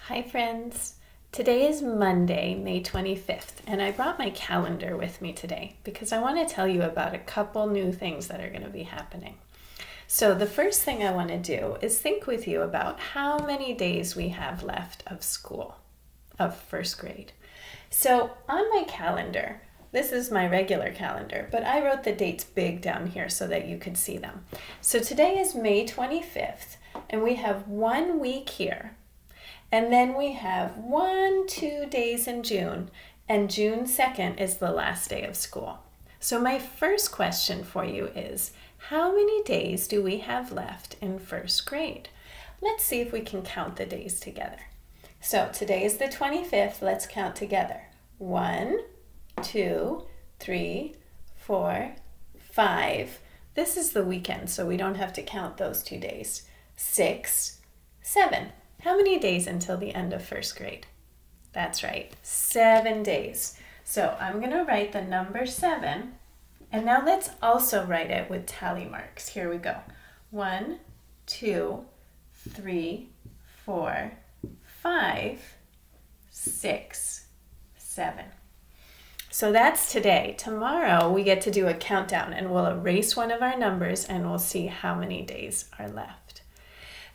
Hi friends! Today is Monday, May 25th, and I brought my calendar with me today because I want to tell you about a couple new things that are going to be happening. So the first thing I want to do is think with you about how many days we have left of school, of first grade. So on my calendar, this is my regular calendar, but I wrote the dates big down here so that you could see them. So today is May 25th, and we have 1 week here. And then we have 2 days in June, and June 2nd is the last day of school. So my first question for you is, how many days do we have left in first grade? Let's see if we can count the days together. So today is the 25th. Let's count together. 1, 2, 3, 4, 5. This is the weekend, so we don't have to count those 2 days. 6, 7. How many days until the end of first grade? That's right, 7 days. So I'm going to write the number 7, and now let's also write it with tally marks. Here we go. 1, 2, 3, 4, 5, 6, 7. So that's today. Tomorrow we get to do a countdown, and we'll erase one of our numbers, and we'll see how many days are left.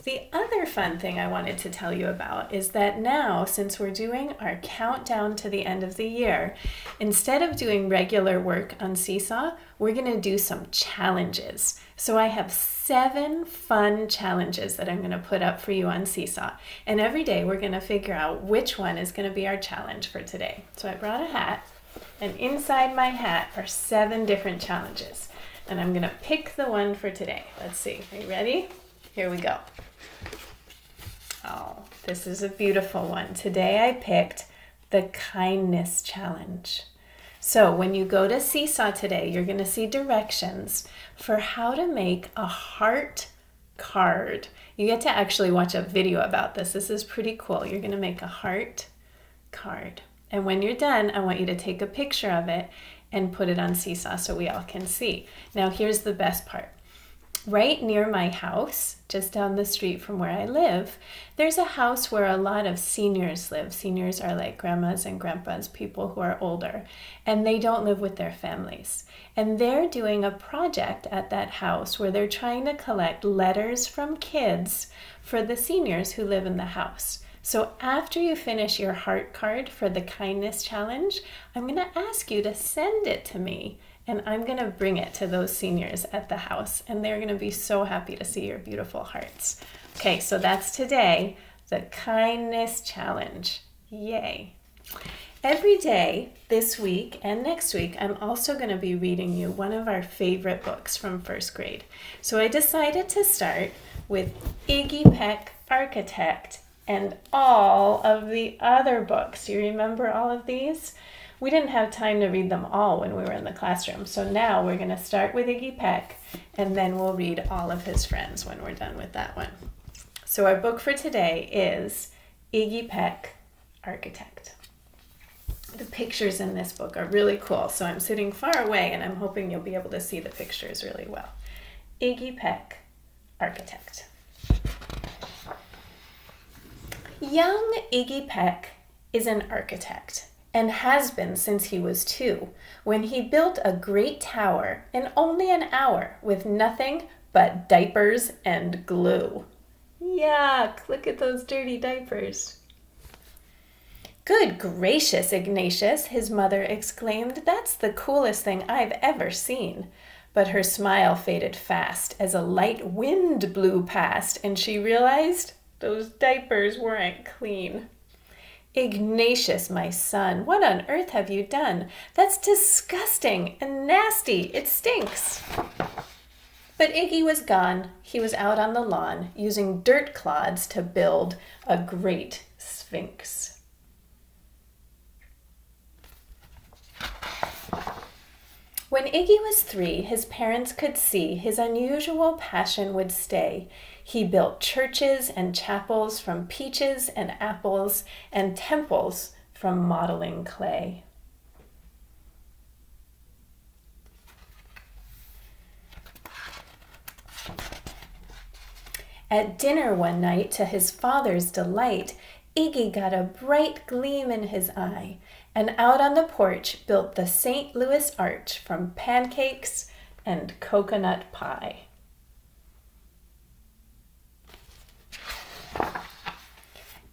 The other fun thing I wanted to tell you about is that now, since we're doing our countdown to the end of the year, instead of doing regular work on Seesaw, we're going to do some challenges. So I have 7 fun challenges that I'm going to put up for you on Seesaw. And every day we're going to figure out which one is going to be our challenge for today. So I brought a hat, and inside my hat are 7 different challenges. And I'm going to pick the one for today. Let's see. Are you ready? Here we go. Oh, this is a beautiful one. Today I picked the kindness challenge. So when you go to Seesaw today, you're going to see directions for how to make a heart card. You get to actually watch a video about this. This is pretty cool. You're going to make a heart card. And when you're done, I want you to take a picture of it and put it on Seesaw so we all can see. Now here's the best part. Right near my house, just down the street from where I live, there's a house where a lot of seniors live. Seniors are like grandmas and grandpas, people who are older, and they don't live with their families. And they're doing a project at that house where they're trying to collect letters from kids for the seniors who live in the house. So after you finish your heart card for the kindness challenge, I'm going to ask you to send it to me. And I'm going to bring it to those seniors at the house, and they're going to be so happy to see your beautiful hearts. Okay, so that's today, the kindness challenge. Yay. Every day this week and next week, I'm also going to be reading you one of our favorite books from first grade. So I decided to start with Iggy Peck, Architect, and all of the other books. Do you remember all of these? We didn't have time to read them all when we were in the classroom. So now we're going to start with Iggy Peck, and then we'll read all of his friends when we're done with that one. So our book for today is Iggy Peck, Architect. The pictures in this book are really cool. So I'm sitting far away, and I'm hoping you'll be able to see the pictures really well. Iggy Peck, Architect. Young Iggy Peck is an architect, and has been since he was 2, when he built a great tower in only an hour with nothing but diapers and glue. Yuck, look at those dirty diapers. Good gracious, Ignatius, his mother exclaimed. That's the coolest thing I've ever seen. But her smile faded fast as a light wind blew past, and she realized those diapers weren't clean. Ignatius, my son, what on earth have you done? That's disgusting and nasty. It stinks. But Iggy was gone. He was out on the lawn using dirt clods to build a great sphinx. When Iggy was 3, his parents could see his unusual passion would stay. He built churches and chapels from peaches and apples, and temples from modeling clay. At dinner one night, to his father's delight, Iggy got a bright gleam in his eye and out on the porch built the St. Louis Arch from pancakes and coconut pie.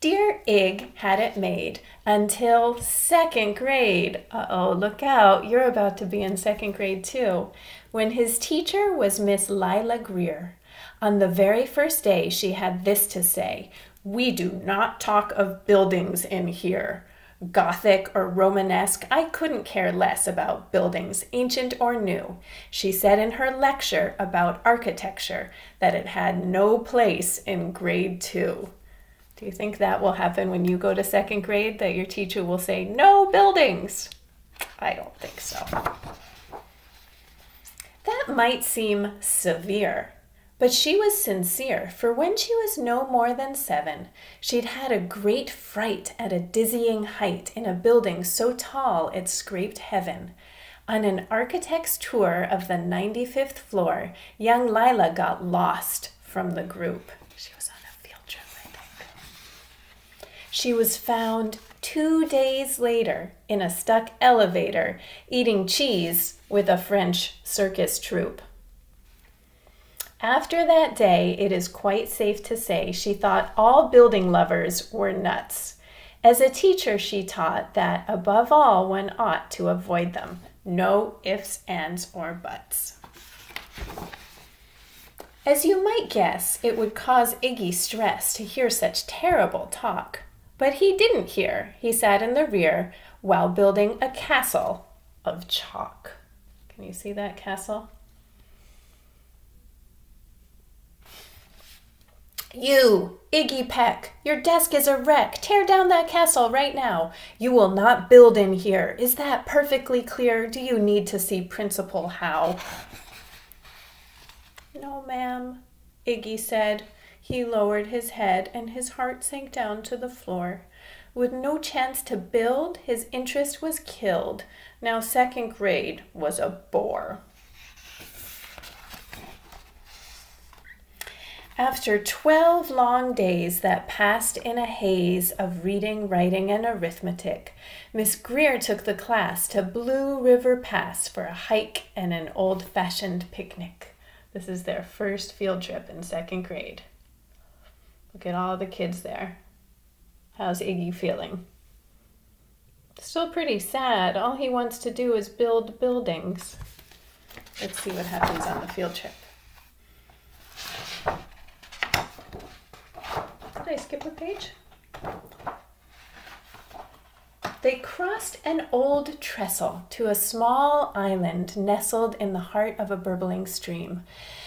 Dear Ig had it made until second grade. Uh-oh, look out, you're about to be in second grade too. When his teacher was Miss Lila Greer. On the very first day, she had this to say: "We do not talk of buildings in here. Gothic or Romanesque, I couldn't care less about buildings, ancient or new." She said in her lecture about architecture that it had no place in grade 2. Do you think that will happen when you go to second grade, that your teacher will say, "No buildings"? I don't think so. That might seem severe, but she was sincere, for when she was no more than 7, she'd had a great fright at a dizzying height in a building so tall it scraped heaven. On an architect's tour of the 95th floor, young Lila got lost from the group. She was on a field trip, I think. She was found 2 days later in a stuck elevator eating cheese with a French circus troupe. After that day, it is quite safe to say she thought all building lovers were nuts. As a teacher, she taught that, above all, one ought to avoid them. No ifs, ands, or buts. As you might guess, it would cause Iggy stress to hear such terrible talk. But he didn't hear. He sat in the rear while building a castle of chalk. Can you see that castle? "You, Iggy Peck, your desk is a wreck. Tear down that castle right now. You will not build in here. Is that perfectly clear? Do you need to see Principal Howe?" "No, ma'am," Iggy said. He lowered his head and his heart sank down to the floor. With no chance to build, his interest was killed. Now second grade was a bore. After 12 long days that passed in a haze of reading, writing, and arithmetic, Miss Greer took the class to Blue River Pass for a hike and an old-fashioned picnic. This is their first field trip in second grade. Look at all the kids there. How's Iggy feeling? Still pretty sad. All he wants to do is build buildings. Let's see what happens on the field trip. Did I skip a page? They crossed an old trestle to a small island nestled in the heart of a burbling stream.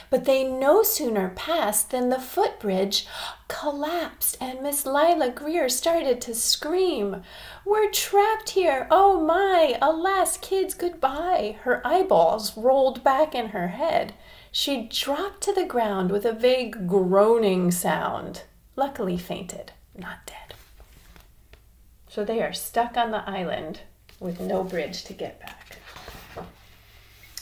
But they no sooner passed than the footbridge collapsed and Miss Lila Greer started to scream. "We're trapped here! Oh my! Alas, kids, goodbye!" Her eyeballs rolled back in her head. She dropped to the ground with a vague groaning sound. Luckily fainted, not dead. So they are stuck on the island with no bridge to get back.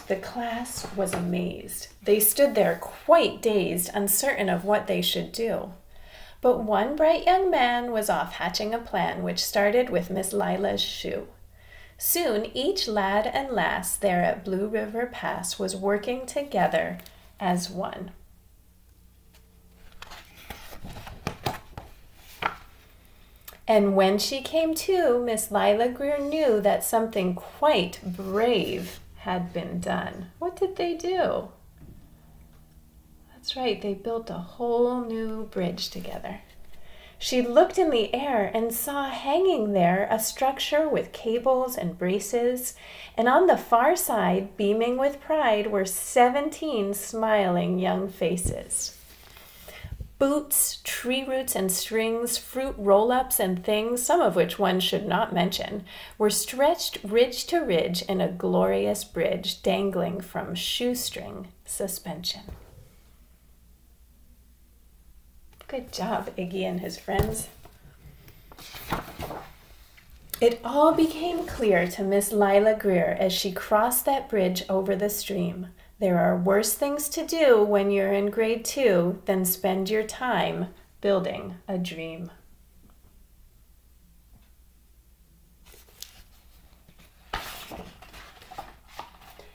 The class was amazed. They stood there quite dazed, uncertain of what they should do. But one bright young man was off hatching a plan which started with Miss Lila's shoe. Soon each lad and lass there at Blue River Pass was working together as one. And when she came to, Miss Lila Greer knew that something quite brave had been done. What did they do? That's right, they built a whole new bridge together. She looked in the air and saw hanging there a structure with cables and braces, and on the far side, beaming with pride, were 17 smiling young faces. Boots, tree roots and strings, fruit roll-ups and things, some of which one should not mention, were stretched ridge to ridge in a glorious bridge dangling from shoestring suspension. Good job, Iggy and his friends. It all became clear to Miss Lila Greer as she crossed that bridge over the stream. There are worse things to do when you're in grade 2 than spend your time building a dream.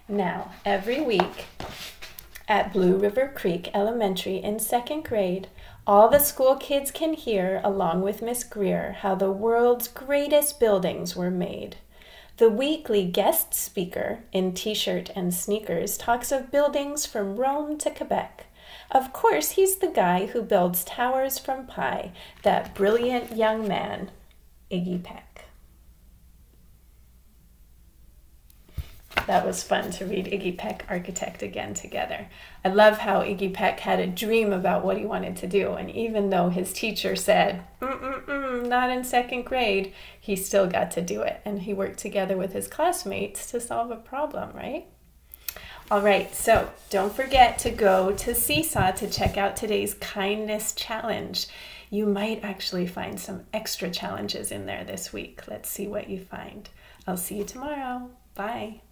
Now, every week at Blue River Creek Elementary in second grade, all the school kids can hear, along with Miss Greer, how the world's greatest buildings were made. The weekly guest speaker in t-shirt and sneakers talks of buildings from Rome to Quebec. Of course, he's the guy who builds towers from pie, that brilliant young man, Iggy Peck. That was fun to read Iggy Peck, Architect, again together. I love how Iggy Peck had a dream about what he wanted to do, and even though his teacher said, not in second grade, he still got to do it, and he worked together with his classmates to solve a problem, right? All right, so don't forget to go to Seesaw to check out today's kindness challenge. You might actually find some extra challenges in there this week. Let's see what you find. I'll see you tomorrow. Bye.